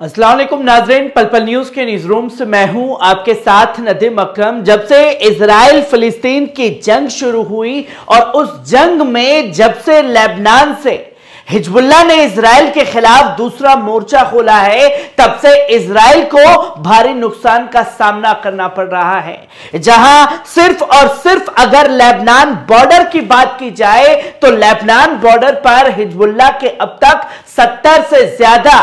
अस्सलाम वालेकुम नाज़रीन, पल पल न्यूज के न्यूज रूम से मैं हूं आपके साथ नदीम अकरम। जब से इजराइल फिलिस्तीन की जंग शुरू हुई और उस जंग में जब से लेबनान से हिजबुल्लाह ने इजराइल के खिलाफ दूसरा मोर्चा खोला है, तब से इजराइल को भारी नुकसान का सामना करना पड़ रहा है। जहां सिर्फ और सिर्फ अगर लेबनान बॉर्डर की बात की जाए तो लेबनान बॉर्डर पर हिजबुल्लाह के अब तक 70 से ज्यादा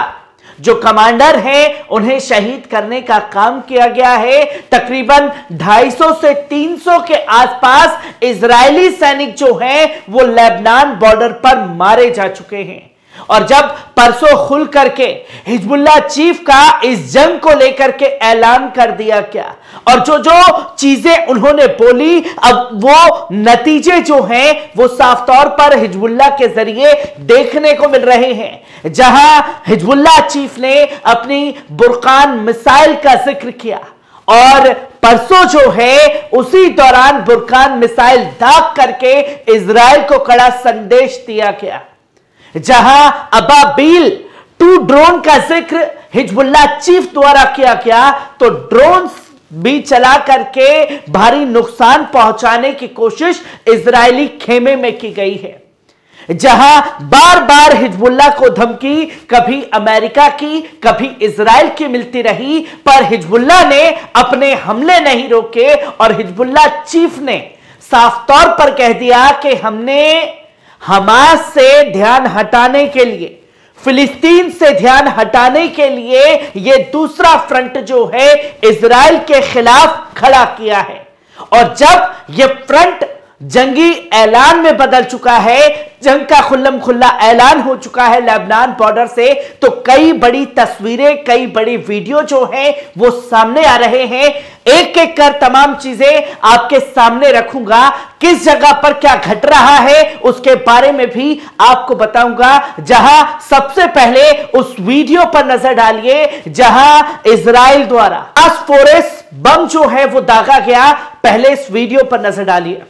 जो कमांडर हैं उन्हें शहीद करने का काम किया गया है। तकरीबन 250 से 300 के आसपास इजरायली सैनिक जो हैं वो लेबनान बॉर्डर पर मारे जा चुके हैं। और जब परसों खुल करके हिजबुल्लाह चीफ का इस जंग को लेकर के ऐलान कर दिया गया और जो जो चीजें उन्होंने बोली, अब वो नतीजे जो हैं वो साफ तौर पर हिजबुल्लाह के जरिए देखने को मिल रहे हैं। जहां हिजबुल्लाह चीफ ने अपनी बुरकान मिसाइल का जिक्र किया और परसों जो है उसी दौरान बुरकान मिसाइल दाग करके इजराइल को कड़ा संदेश दिया गया। जहां अबाबील 2 ड्रोन का जिक्र हिजबुल्लाह चीफ द्वारा किया गया तो ड्रोन भी चला करके भारी नुकसान पहुंचाने की कोशिश इजरायली खेमे में की गई है। जहां बार बार हिजबुल्लाह को धमकी कभी अमेरिका की कभी इजराइल की मिलती रही, पर हिजबुल्लाह ने अपने हमले नहीं रोके और हिजबुल्लाह चीफ ने साफ तौर पर कह दिया कि हमने हमास से ध्यान हटाने के लिए, फिलिस्तीन से ध्यान हटाने के लिए यह दूसरा फ्रंट जो है इजराइल के खिलाफ खड़ा किया है। और जब यह फ्रंट जंगी ऐलान में बदल चुका है, जंग का खुल्लम खुल्ला ऐलान हो चुका है लेबनान बॉर्डर से, तो कई बड़ी तस्वीरें, कई बड़ी वीडियो जो हैं वो सामने आ रहे हैं। एक एक कर तमाम चीजें आपके सामने रखूंगा। किस जगह पर क्या घट रहा है उसके बारे में भी आपको बताऊंगा। जहां सबसे पहले उस वीडियो पर नजर डालिए जहां इजराइल द्वारा फास्फोरस बम जो है वो दागा गया। पहले इस वीडियो पर नजर डालिए।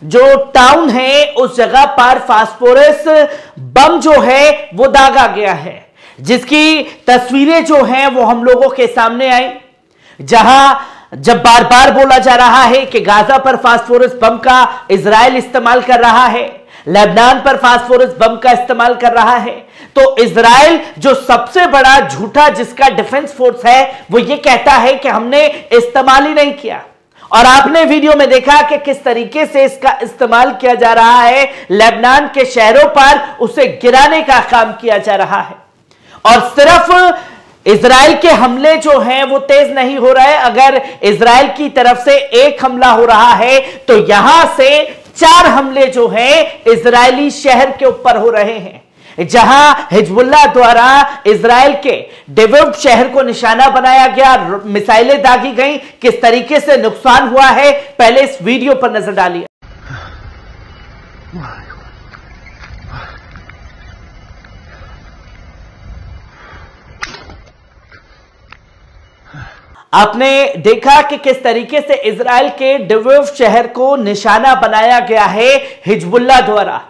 जो टाउन है उस जगह पर फास्फोरस बम जो है वो दागा गया है, जिसकी तस्वीरें जो हैं वो हम लोगों के सामने आई। जहां जब बार बार बोला जा रहा है कि गाजा पर फास्फोरस बम का इजराइल इस्तेमाल कर रहा है, लेबनान पर फास्फोरस बम का इस्तेमाल कर रहा है, तो इजराइल जो सबसे बड़ा झूठा जिसका डिफेंस फोर्स है वो ये कहता है कि हमने इस्तेमाल ही नहीं किया। और आपने वीडियो में देखा कि किस तरीके से इसका इस्तेमाल किया जा रहा है, लेबनान के शहरों पर उसे गिराने का काम किया जा रहा है। और सिर्फ इजराइल के हमले जो हैं वो तेज नहीं हो रहे। अगर इजराइल की तरफ से एक हमला हो रहा है तो यहां से 4 हमले जो हैं इजरायली शहर के ऊपर हो रहे हैं। जहां हिजबुल्लाह द्वारा इजराइल के डेविव शहर को निशाना बनाया गया, मिसाइलें दागी गई, किस तरीके से नुकसान हुआ है पहले इस वीडियो पर नजर डालिए। आपने देखा कि किस तरीके से इजराइल के डेविव शहर को निशाना बनाया गया है हिजबुल्लाह द्वारा,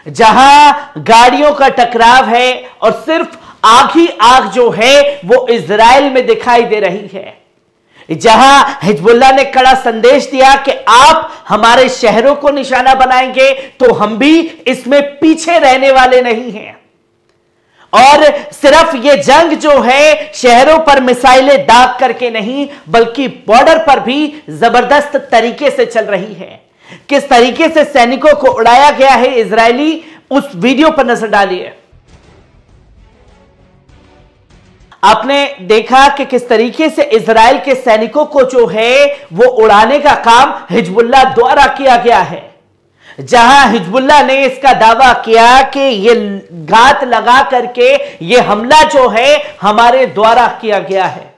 जहां गाड़ियों का टकराव है और सिर्फ आग ही आग जो है वो इजराइल में दिखाई दे रही है। जहां हिजबुल्लाह ने कड़ा संदेश दिया कि आप हमारे शहरों को निशाना बनाएंगे तो हम भी इसमें पीछे रहने वाले नहीं हैं। और सिर्फ ये जंग जो है शहरों पर मिसाइलें दाग करके नहीं बल्कि बॉर्डर पर भी जबरदस्त तरीके से चल रही है। किस तरीके से सैनिकों को उड़ाया गया है इजरायली, उस वीडियो पर नजर डालिए। आपने देखा कि किस तरीके से इजराइल के सैनिकों को जो है वो उड़ाने का काम हिजबुल्लाह द्वारा किया गया है। जहां हिजबुल्लाह ने इसका दावा किया कि ये घात लगा करके ये हमला जो है हमारे द्वारा किया गया है,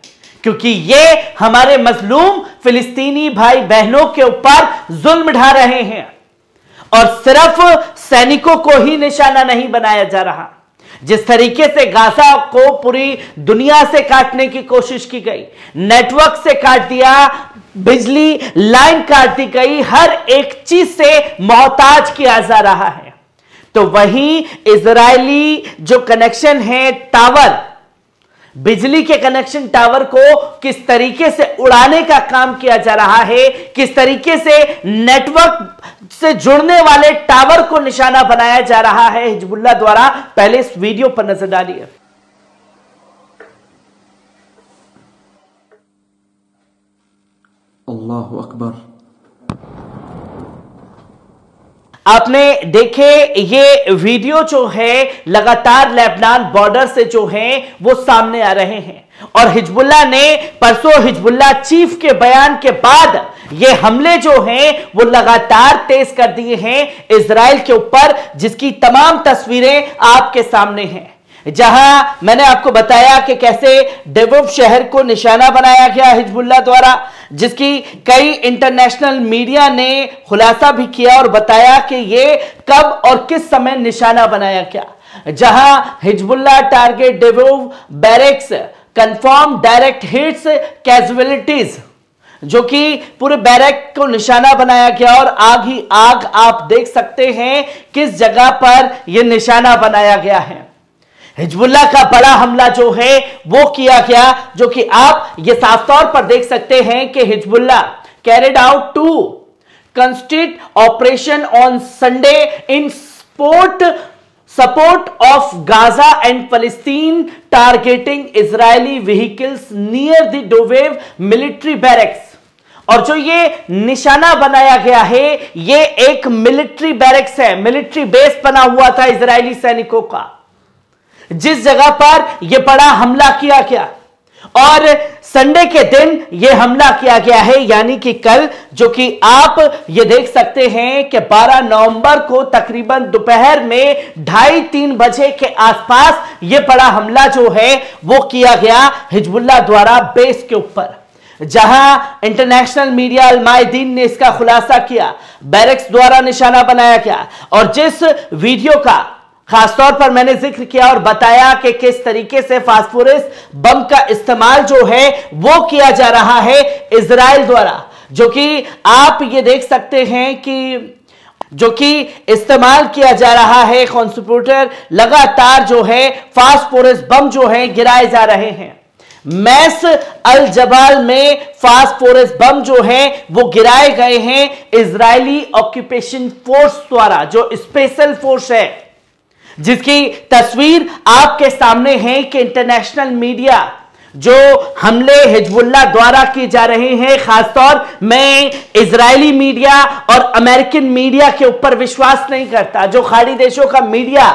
क्योंकि ये हमारे मजलूम फिलिस्तीनी भाई बहनों के ऊपर जुल्म ढा रहे हैं। और सिर्फ सैनिकों को ही निशाना नहीं बनाया जा रहा, जिस तरीके से गाजा को पूरी दुनिया से काटने की कोशिश की गई, नेटवर्क से काट दिया, बिजली लाइन काट दी गई, हर एक चीज से मोहताज किया जा रहा है। तो वहीं इजरायली जो कनेक्शन है टावर, बिजली के कनेक्शन टावर को किस तरीके से उड़ाने का काम किया जा रहा है, किस तरीके से नेटवर्क से जुड़ने वाले टावर को निशाना बनाया जा रहा है हिजबुल्लाह द्वारा, पहले इस वीडियो पर नजर डालिए। अल्लाहु अकबर। आपने देखे ये वीडियो जो है लगातार लेबनान बॉर्डर से जो है वो सामने आ रहे हैं, और हिजबुल्लाह ने परसों हिजबुल्लाह चीफ के बयान के बाद ये हमले जो हैं वो लगातार तेज कर दिए हैं इजराइल के ऊपर, जिसकी तमाम तस्वीरें आपके सामने हैं। जहां मैंने आपको बताया कि कैसे डेवोब शहर को निशाना बनाया गया हिजबुल्लाह द्वारा, जिसकी कई इंटरनेशनल मीडिया ने खुलासा भी किया और बताया कि ये कब और किस समय निशाना बनाया गया। जहां Hezbollah target Dovev barracks, confirm direct hits, casualties, जो कि पूरे बैरक को निशाना बनाया गया, और आग ही आग आप देख सकते हैं किस जगह पर यह निशाना बनाया गया है। हिजबुल्लाह का बड़ा हमला जो है वो किया गया, जो कि आप ये साफ तौर पर देख सकते हैं कि Hezbollah carried out 2 construct operation on Sunday in support of Gaza and फलस्तीन targeting Israeli vehicles near the Dovev military barracks. और जो ये निशाना बनाया गया है ये एक मिलिट्री बैरक्स है, मिलिट्री बेस बना हुआ था इजरायली सैनिकों का, जिस जगह पर यह बड़ा हमला किया गया। और संडे के दिन यह हमला किया गया है, यानी कि कल, जो कि आप ये देख सकते हैं कि 12 नवंबर को तकरीबन दोपहर में 2:30-3 बजे के आसपास यह बड़ा हमला जो है वो किया गया हिजबुल्लाह द्वारा बेस के ऊपर, जहां इंटरनेशनल मीडिया अल-मायदीन ने इसका खुलासा किया, बैरक्स द्वारा निशाना बनाया गया। और जिस वीडियो का खासतौर पर मैंने जिक्र किया और बताया कि किस तरीके से फास्फोरस बम का इस्तेमाल जो है वो किया जा रहा है इजराइल द्वारा, जो कि आप ये देख सकते हैं कि जो कि इस्तेमाल किया जा रहा है कंट्रीब्यूटर, लगातार जो है फास्फोरस बम जो है गिराए जा रहे हैं। मैस अल जबाल में फास्फोरस बम जो है वो गिराए गए हैं इजरायली ऑक्यूपेशन फोर्स द्वारा, जो स्पेशल फोर्स है, जिसकी तस्वीर आपके सामने है कि इंटरनेशनल मीडिया जो हमले हिजबुल्लाह द्वारा किए जा रहे हैं, खासतौर में इजरायली मीडिया और अमेरिकन मीडिया के ऊपर विश्वास नहीं करता। जो खाड़ी देशों का मीडिया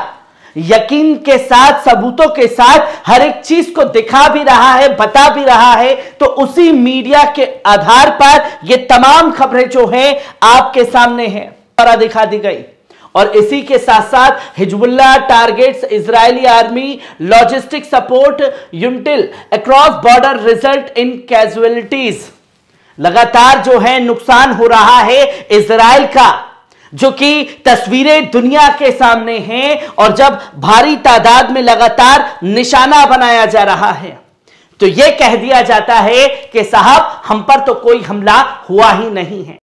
यकीन के साथ, सबूतों के साथ हर एक चीज को दिखा भी रहा है, बता भी रहा है, तो उसी मीडिया के आधार पर ये तमाम खबरें जो हैं आपके सामने हैं द्वारा दिखा दी गई। और इसी के साथ साथ Hezbollah targets Israeli army logistic support unit across border result in casualties. लगातार जो है नुकसान हो रहा है इजराइल का, जो कि तस्वीरें दुनिया के सामने हैं, और जब भारी तादाद में लगातार निशाना बनाया जा रहा है तो यह कह दिया जाता है कि साहब हम पर तो कोई हमला हुआ ही नहीं है।